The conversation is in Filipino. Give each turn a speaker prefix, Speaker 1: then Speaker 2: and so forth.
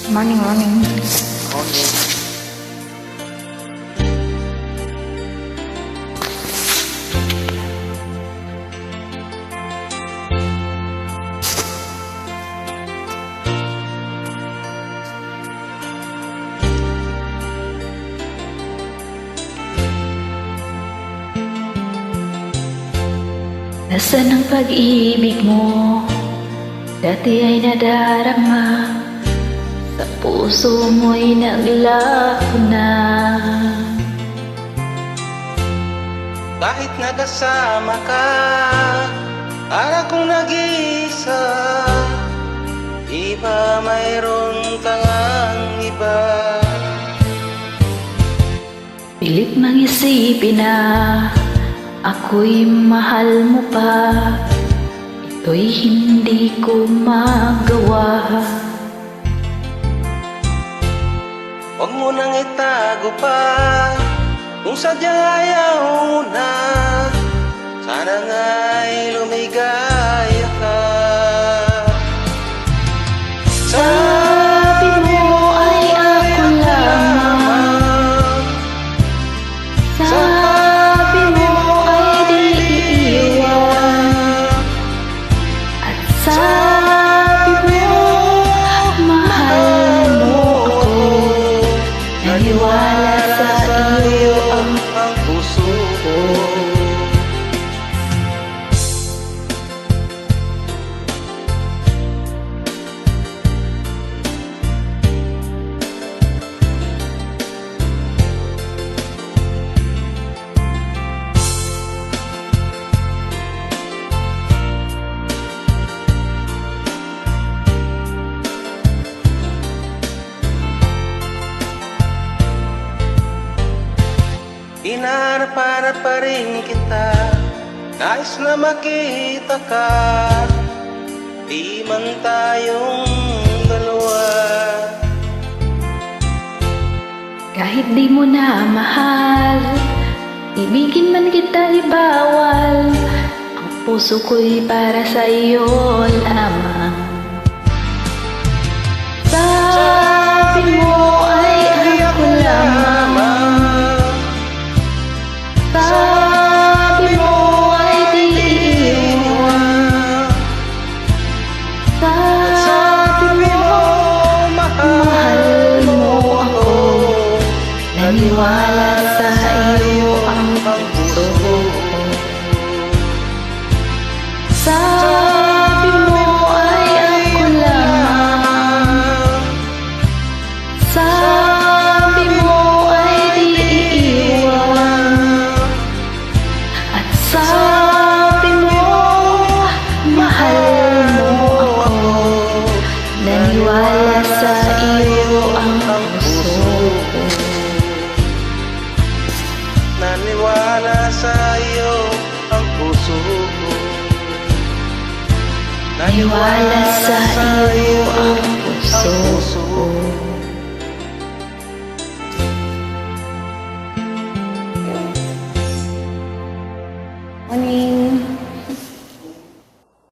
Speaker 1: Morning, morning.
Speaker 2: Okay.
Speaker 1: Nasaan ang pag-ibig mo? Dati ay nadarama, sa puso mo'y naglaho na.
Speaker 2: Kahit nakasama ka, para kong nag-iisa. Iba mayroon kang ang iba.
Speaker 1: Pilit mang isipin na ako'y mahal mo pa, ito'y hindi ko magawa.
Speaker 2: Huwag mo nang itago pa, kung sadyang ayaw na. Sana nga'y lumigaya ka.
Speaker 1: Sabi mo ay ako lamang, sabi mo ay di iiwan, at sabi mo mahal mo ako. Naniwala sa iyo ang
Speaker 2: puso ko. Hinahanap-hanap pa rin kita, nais na makita ka. Di man tayong dalawa.
Speaker 1: kahit di mo na mahal, ibigin man kita ibawal. Ang puso ko'y para sa iyo lamang. Sabi mo ay ako lamang, sabi mo ay di iiwan, sabi mo mahal mo ako. Naniwala sa iyo ang puso ko. Sabi mo ay ako lamang, sabi mo ay di iiwan, at sabi mo mahal mo ako. Naniwala sa iyo ang puso ko.
Speaker 2: Naniwala sa iyo ang puso ko.
Speaker 1: Naniwala